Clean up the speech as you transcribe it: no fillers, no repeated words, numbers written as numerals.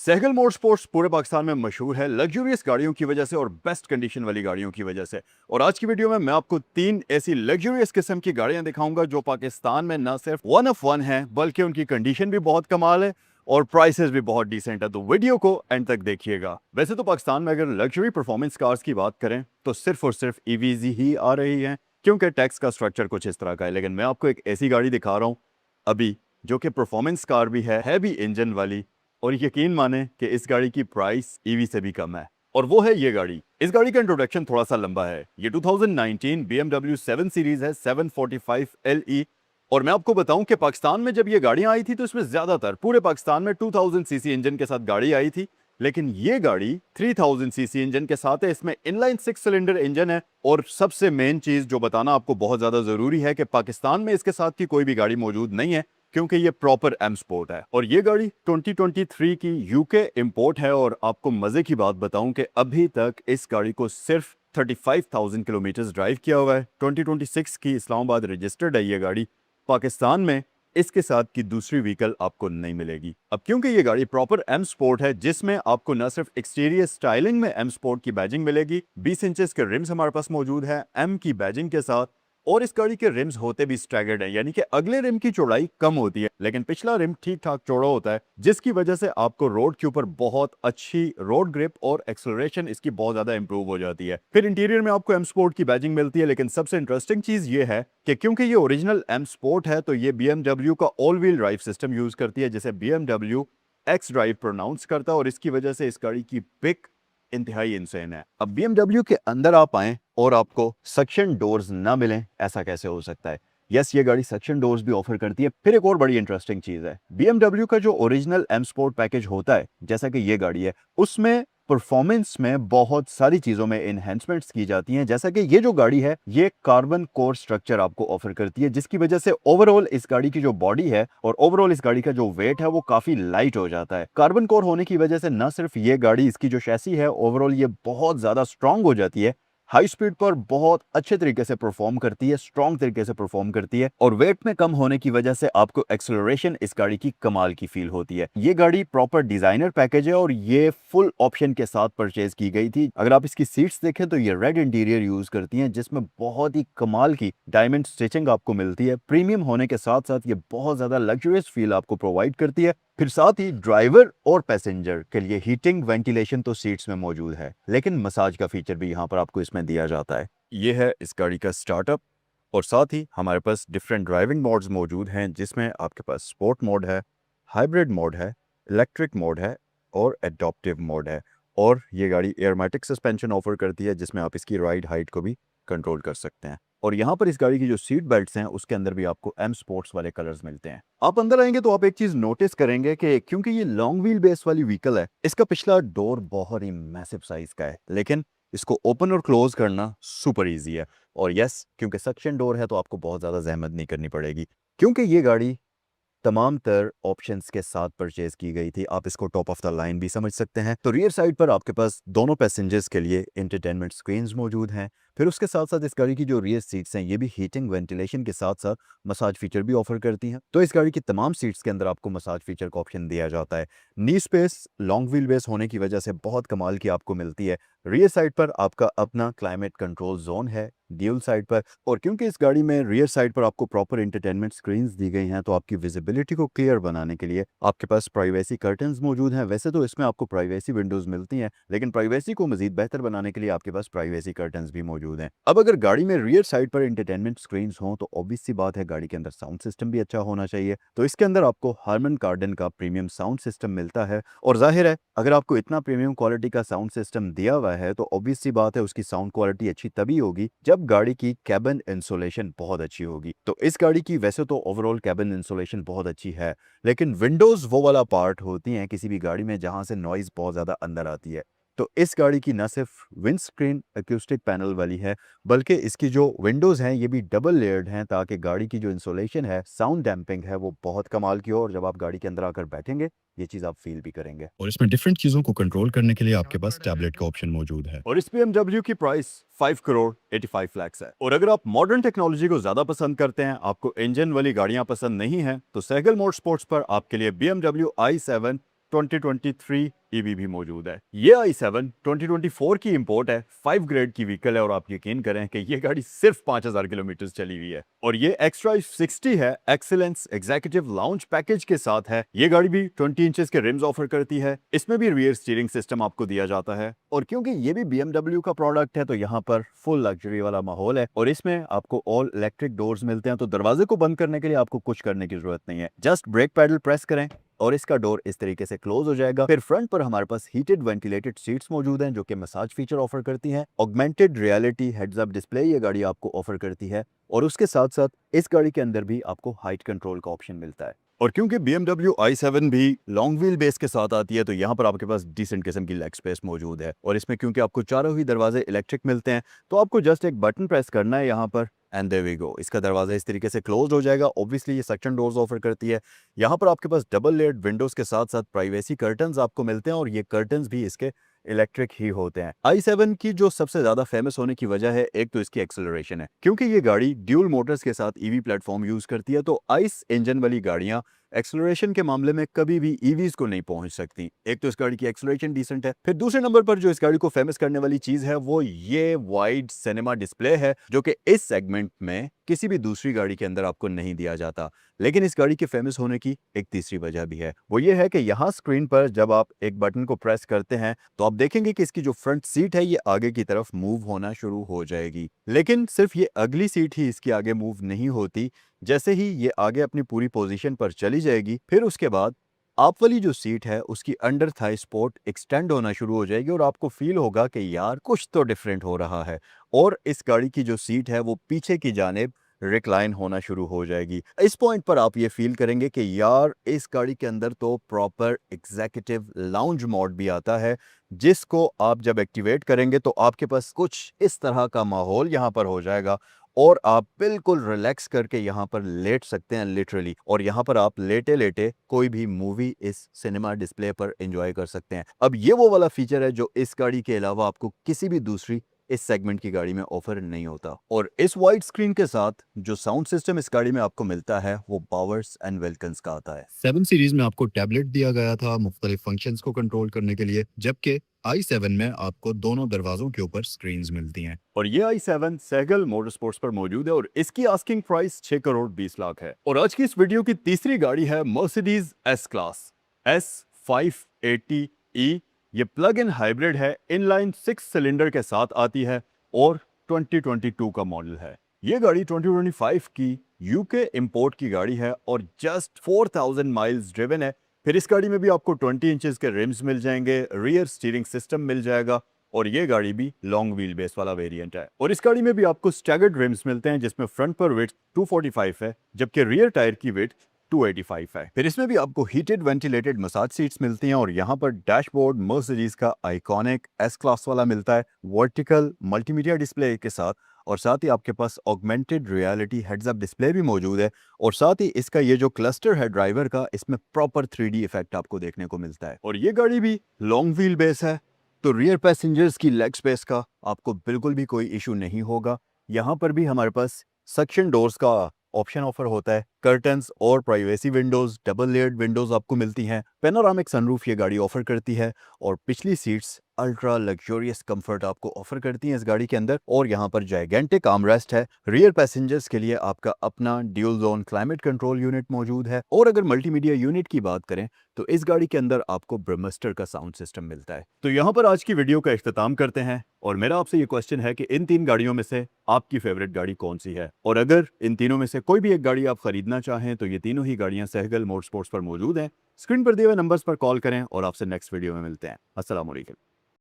Sehgal motorsports पूरे पाकिस्तान में मशहूर है लग्जरियस गाड़ियों की वजह से और बेस्ट कंडीशन वाली गाड़ियों की वजह से। और आज की वीडियो में मैं आपको 3 ऐसी लग्जरियस किस्म की गाड़ियां दिखाऊंगा जो पाकिस्तान में न सिर्फ वन ऑफ वन है बल्कि उनकी कंडीशन भी बहुत कमाल है और प्राइसेस भी बहुत डिसेंट है। तो वीडियो को एंड तक देखिएगा। वैसे तो पाकिस्तान में अगर लग्जरी परफॉर्मेंस कार्स की बात करें तो सिर्फ और सिर्फ ईवीज ही आ रही हैं, क्योंकि टैक्स का स्ट्रक्चर कुछ इस तरह का है। लेकिन मैं आपको एक ऐसी गाड़ी दिखा रहा हूँ अभी जो कि परफॉर्मेंस कार भी है भी इंजन वाली, और यकीन माने कि इस गाड़ी की प्राइस ईवी से भी कम है, और वो है ये गाड़ी। इस गाड़ी का इंट्रोडक्शन थोड़ा सा लंबा है। ये 2019 BMW 7 सीरीज है 745 LE। और मैं आपको बताऊं कि पाकिस्तान में जब ये गाड़ियां आई थी तो इसमें ज्यादातर पूरे पाकिस्तान में 2000 सीसी इंजन के साथ गाड़ी आई थी, लेकिन ये गाड़ी 3000 सीसी इंजन के साथ है। इसमें इनलाइन 6 सिलेंडर इंजन है, और सबसे मेन चीज जो बताना आपको बहुत ज्यादा जरूरी है कि पाकिस्तान में इसके साथ की कोई भी गाड़ी मौजूद नहीं है, क्योंकि ये प्रॉपर एम स्पोर्ट है। और ये गाड़ी 2023 की यूके इंपोर्ट है। और आपको मजे की बात बताऊं कि अभी तक इस गाड़ी को सिर्फ 35,000 किलोमीटर ड्राइव किया हुआ है। 2026 की इस्लामाबाद रजिस्टर्ड है ये गाड़ी। पाकिस्तान में इसके साथ की दूसरी व्हीकल आपको नहीं मिलेगी। अब क्योंकि ये गाड़ी प्रॉपर एम स्पोर्ट है, जिसमें आपको न सिर्फ एक्सटीरियर स्टाइलिंग में एम स्पोर्ट की बैजिंग मिलेगी, 20 इंचेस के रिम्स हमारे पास मौजूद है एम की बैजिंग के साथ। और इस गाड़ी के रिम्स होते भी स्टैगर्ड हैं, यानी कि अगले रिम की चौड़ाई कम होती है लेकिन पिछला रिम ठीक ठाक चौड़ा होता है, जिसकी वजह से आपको रोड के ऊपर बहुत अच्छी रोड ग्रिप और एक्सेलरेशन इसकी बहुत ज्यादा इंप्रूव हो जाती है। फिर इंटीरियर में आपको एम स्पोर्ट की बैजिंग मिलती है, लेकिन सबसे इंटरेस्टिंग चीज ये है कि क्योंकि ये ओरिजिनल एम स्पोर्ट है तो ये BMW का all wheel drive system use करती है, जिसे BMW एक्स ड्राइव प्रोनाउंस करता है। और इसकी वजह से इस गाड़ी की पिक इंतहाई इंसेन है। अब BMW के अंदर आप आए और आपको सक्शन डोर्स ना मिलें, ऐसा कैसे हो सकता है? यस, ये गाड़ी सक्शन डोर्स भी ऑफर करती है। फिर एक और बड़ी इंटरेस्टिंग चीज है, BMW का जो ओरिजिनल एम स्पोर्ट पैकेज होता है, जैसा कि ये गाड़ी है, उसमें परफॉर्मेंस में बहुत सारी चीजों में एनहेंसमेंट्स की जाती हैं। जैसा कि ये जो गाड़ी है ये कार्बन कोर स्ट्रक्चर आपको ऑफर करती है, जिसकी वजह से ओवरऑल इस गाड़ी की जो बॉडी है और ओवरऑल इस गाड़ी का जो वेट है वो काफी लाइट हो जाता है। कार्बन कोर होने की वजह से न सिर्फ ये गाड़ी, इसकी जो शैसी है ओवरऑल ये बहुत ज्यादा स्ट्रांग हो जाती है, हाई स्पीड पर बहुत अच्छे तरीके से परफॉर्म करती है, स्ट्रॉन्ग तरीके से परफॉर्म करती है। और वेट में कम होने की वजह से आपको एक्सेलरेशन इस गाड़ी की कमाल की फील होती है। ये गाड़ी प्रॉपर डिजाइनर पैकेज है और ये फुल ऑप्शन के साथ परचेज की गई थी। अगर आप इसकी सीट्स देखें तो ये रेड इंटीरियर यूज करती हैं, जिसमें बहुत ही कमाल की डायमंड स्टिचिंग आपको मिलती है। प्रीमियम होने के साथ साथ ये बहुत ज्यादा लग्जरियस फील आपको प्रोवाइड करती है। फिर साथ ही ड्राइवर और पैसेंजर के लिए हीटिंग वेंटिलेशन तो सीट्स में मौजूद है, लेकिन मसाज का फीचर भी यहाँ पर आपको इसमें दिया जाता है। ये है इस गाड़ी का स्टार्टअप। और साथ ही हमारे पास डिफरेंट ड्राइविंग मोड्स मौजूद हैं, जिसमें आपके पास स्पोर्ट मोड है, हाइब्रिड मोड है, इलेक्ट्रिक मोड है और एडॉप्टिव मोड है। और ये गाड़ी एयरमैटिक सस्पेंशन ऑफर करती है, जिसमें आप इसकी राइड हाइट को भी कंट्रोल कर सकते हैं। और यहाँ पर इस गाड़ी की जो सीट बेल्ट्स हैं उसके अंदर भी आपको एम स्पोर्ट्स वाले कलर्स मिलते हैं। आप अंदर आएंगे तो आप एक चीज नोटिस करेंगे कि क्योंकि ये लॉन्ग व्हील बेस वाली व्हीकल है, इसका पिछला डोर बहुत ही मैसिव साइज का है, लेकिन इसको ओपन और क्लोज करना सुपर इजी है। और यस, क्योंकि सक्शन डोर है तो आपको बहुत ज्यादा जहमत नहीं करनी पड़ेगी, क्योंकि ये गाड़ी तमाम तर ऑप्शंस के साथ परचेज की गई थी। आप इसको टॉप ऑफ द लाइन भी समझ सकते हैं। तो रियर साइड पर आपके पास दोनों पैसेंजर्स के लिए एंटरटेनमेंट स्क्रीन्स मौजूद हैं। फिर उसके साथ साथ इस गाड़ी की जो रियर सीट्स हैं ये भी हीटिंग वेंटिलेशन के साथ साथ मसाज फीचर भी ऑफर करती हैं। तो इस गाड़ी की तमाम सीट्स के अंदर आपको मसाज फीचर का ऑप्शन दिया जाता है। नी स्पेस लॉन्ग व्हील बेस होने की वजह से बहुत कमाल की आपको मिलती है। रियर साइड पर आपका अपना क्लाइमेट कंट्रोल जोन है ड्यूल साइड पर। और क्योंकि इस गाड़ी में रियर साइड पर आपको प्रॉपर एंटरटेनमेंट स्क्रीन्स दी गई हैं, तो आपकी विजिबिलिटी को क्लियर बनाने के लिए आपके पास प्राइवेसी कर्टन्स मौजूद हैं। वैसे तो इसमें आपको प्राइवेसी विंडोज मिलती हैं, लेकिन प्राइवेसी को मजीद बेहतर बनाने के लिए आपके पास प्राइवेसी कर्टन्स भी मौजूद हैं। अब अगर गाड़ी में रियर साइड पर एंटरटेनमेंट स्क्रीन्स हों तो ऑब्वियस सी बात है गाड़ी के अंदर साउंड सिस्टम भी अच्छा होना चाहिए। तो इसके अंदर आपको हार्मन कार्डन का प्रीमियम साउंड सिस्टम मिलता है। और जाहिर है अगर आपको इतना प्रीमियम क्वालिटी का साउंड सिस्टम दिया हुआ है तो ऑब्वियस सी बात है उसकी साउंड क्वालिटी अच्छी तभी होगी जब गाड़ी की कैबिन इंसुलेशन बहुत अच्छी होगी। तो इस गाड़ी की वैसे तो ओवरऑल कैबिन इंसुलेशन बहुत अच्छी है, लेकिन विंडोज वो वाला पार्ट होती हैं किसी भी गाड़ी में जहां से नॉइज बहुत ज्यादा अंदर आती है। तो इस गाड़ी की न सिर्फ विंड स्क्रीन एक्यूस्टिक पैनल वाली है, बल्कि इसकी जो विंडोज हैं ये भी डबल लेयर्ड हैं, ताकि गाड़ी की जो इंसुलेशन है, साउंड डैम्पिंग है, वो बहुत कमाल की हो। और जब आप गाड़ी के अंदर आकर बैठेंगे ये चीज आप फील भी करेंगे। और इसमें डिफरेंट चीज़ों को कंट्रोल करने के लिए आपके पास टैबलेट का ऑप्शन मौजूद है। और इस BMW की प्राइस 5 करोड़ 85 लाख है। और अगर आप मॉडर्न टेक्नोलॉजी को ज्यादा पसंद करते हैं, आपको इंजन वाली गाड़ियां पसंद नहीं है, तो सहगल मोटरस्पोर्ट्स पर आपके लिए BMW i7 2023 ईवी भी मौजूद है। ये i7 2024 की इंपोर्ट है, 5 ग्रेड की व्हीकल है और आप यकीन करें कि ये गाड़ी सिर्फ 5000 किलोमीटर चली हुई है और ये एक्स्ट्रा 60 है, एक्सीलेंस एग्जीक्यूटिव लाउंज पैकेज के साथ है। ये गाड़ी भी 20 इंचेस के रिम्स ऑफर करती है, इसमें भी रियर स्टीयरिंग सिस्टम आपको दिया जाता है और क्योंकि ये भी BMW का प्रोडक्ट है तो यहाँ पर फुल लग्जरी वाला माहौल है और इसमें आपको ऑल इलेक्ट्रिक डोर्स मिलते हैं, तो दरवाजे को बंद करने के लिए आपको कुछ करने की जरूरत नहीं है, जस्ट ब्रेक पैडल प्रेस करें और इसका डोर इस तरीके से क्लोज हो जाएगा। फिर फ्रंट पर हमारे पास हीटेड वेंटिलेटेड सीट्स मौजूद हैं जो कि मसाज फीचर ऑफर करती हैं। Augmented reality heads up display ये गाड़ी आपको ऑफर करती है और उसके साथ साथ इस गाड़ी के अंदर भी आपको हाइट कंट्रोल का ऑप्शन मिलता है। और क्योंकि BMW i7 भी लॉन्ग व्हील बेस के साथ आती है तो यहाँ पर आपके पास डिसेंट किस्म की लेग स्पेस मौजूद है और इसमें क्योंकि आपको चारों ही दरवाजे इलेक्ट्रिक मिलते हैं तो आपको जस्ट एक बटन प्रेस करना है यहाँ पर एंड देयर वी गो, इसका दरवाजा इस तरीके से क्लोज हो जाएगा। ऑब्वियसली ये सक्शन डोर्स ऑफर करती है। यहाँ पर आपके पास डबल लेयर्ड विंडोज के साथ साथ प्राइवेसी कर्टन्स आपको मिलते हैं और ये कर्टन्स भी इसके इलेक्ट्रिक ही होते हैं। i7 की जो सबसे ज्यादा फेमस होने की वजह है, एक तो इसकी एक्सेलरेशन है, क्योंकि ये गाड़ी ड्यूल मोटर्स के साथ ईवी प्लेटफॉर्म यूज करती है तो आइस इंजन वाली गाड़ियां एक्सेलरेशन के मामले में कभी भी ईवीज को नहीं पहुंच सकती। एक तो इस गाड़ी की एक्सेलरेशन डिसेंट है, फिर दूसरे नंबर पर जो इस गाड़ी को फेमस करने वाली चीज है वो ये वाइड सिनेमा डिस्प्ले है जो कि इस सेगमेंट में किसी भी दूसरी गाड़ी के अंदर आपको नहीं दिया जाता। लेकिन इस गाड़ी के फेमस होने की एक तीसरी वजह भी है, वो ये है कि यहाँ स्क्रीन पर जब आप एक बटन को प्रेस करते हैं तो आप देखेंगे कि इसकी जो फ्रंट सीट है ये आगे की तरफ मूव होना शुरू हो जाएगी। लेकिन सिर्फ ये अगली सीट ही इसकी आगे मूव नहीं होती, जैसे ही ये आगे अपनी पूरी पोजीशन पर चली जाएगी फिर उसके बाद आप वाली जो सीट है उसकी अंडर थाई सपोर्ट एक्सटेंड होना शुरू हो जाएगी और आपको फील होगा कि यार कुछ तो डिफरेंट हो रहा है और इस गाड़ी की जो सीट है वो पीछे की जानिब रिक्लाइन होना शुरू हो जाएगी। इस पॉइंट पर आप ये फील करेंगे कि यार इस गाड़ी के अंदर तो प्रॉपर एग्जीक्यूटिव लाउंज मोड भी आता है, जिसको आप जब एक्टिवेट करेंगे तो आपके पास कुछ इस तरह का माहौल यहाँ पर हो जाएगा और आप बिल्कुल रिलैक्स करके यहाँ पर लेट सकते हैं लिटरली, और यहाँ पर आप लेटे लेटे कोई भी मूवी इस सिनेमा डिस्प्ले पर एंजॉय कर सकते हैं। अब ये वो वाला फीचर है जो इस गाड़ी के अलावा आपको किसी भी दूसरी इस सेगमेंट की गाड़ी में ऑफर नहीं होता। और इस वाइड स्क्रीन के साथ जो साउंड सिस्टम इस गाड़ी में आपको मिलता है वो पावर्स एंड वेलकम्स का आता है। 7 सीरीज में आपको टैबलेट दिया गया था मुख्तलिफ फंक्शंस को कंट्रोल करने के लिए, जबकि i7 में आपको दोनों दरवाजों के ऊपर स्क्रीन्स मिलती हैं। और ये i7 सहगल मोटरस्पोर्ट्स पर मौजूद है और इसकी आस्किंग प्राइस 6 करोड़ 20 लाख है। और आज की इस वीडियो की तीसरी गाड़ी है मर्सिडीज एस क्लास S580E। ये प्लग इन हाइब्रिड है, इनलाइन 6 सिलेंडर के साथ आती है और 2022 का मॉडल है। ये गाड़ी 2025 की यूके इंपोर्ट की गाड़ी है और जस्ट 4000 माइल्स ड्रिवन है। फिर इस गाड़ी में भी आपको 20 इंचेस के रिम्स मिल जाएंगे, रियर स्टीयरिंग सिस्टम मिल जाएगा और ये गाड़ी भी लॉन्ग व्हील बेस वाला वेरिएंट है। और इस गाड़ी में भी आपको स्टैगर्ड रिम्स मिलते हैं जिसमें फ्रंट पर विड्थ 245 है जबकि रियर टायर की विड्थ 285 है। फिर इसमें भी आपको हीटेड वेंटिलेटेड मसाज सीट्स मिलती हैं और यहाँ पर डैशबोर्ड मर्सिडीज का आइकॉनिक एस क्लास वाला मिलता है वर्टिकल मल्टीमीडिया डिस्प्ले के साथ, और साथ ही आपके पास augmented reality heads up display भी मौजूद है और साथ ही इसका ये जो क्लस्टर है ड्राइवर का, इसमें प्रॉपर 3D इफेक्ट आपको देखने को मिलता है। और ये गाड़ी भी लॉन्ग व्हील बेस है तो रियर पैसेंजर्स की लेग स्पेस का आपको बिल्कुल भी कोई इशू नहीं होगा। यहाँ पर भी हमारे पास सक्शन डोर्स का ऑप्शन ऑफर होता है, कर्टन्स और privacy Windows, double layered Windows आपको मिलती हैं, पेनोरामिक सनरूफ ये गाड़ी ऑफर करती है और पिछली सीट्स अल्ट्रा लग्जरियस कंफर्ट आपको ऑफर करती हैं इस गाड़ी के अंदर। और यहाँ पर जाइगेंटिक आर्मरेस्ट है। रियर पैसेंजर्स के लिए आपका अपना dual zone climate control unit मौजूद है। और अगर मल्टीमीडिया यूनिट की बात करें तो इस गाड़ी के अंदर आपको ब्रह्मस्टर का साउंड सिस्टम मिलता है। तो यहाँ पर आज की वीडियो का इख्तिताम करते हैं और मेरा आपसे ये क्वेश्चन है कि इन तीन गाड़ियों में से आपकी फेवरेट गाड़ी कौन सी है, और अगर इन तीनों में से कोई भी एक गाड़ी आप खरीदना चाहें तो ये तीनों ही गाड़ियां सहगल मोटरस्पोर्ट्स पर मौजूद हैं। स्क्रीन पर दिए हुए नंबर्स पर कॉल करें और आपसे नेक्स्ट वीडियो में मिलते हैं। अस्सलाम वालेकुम।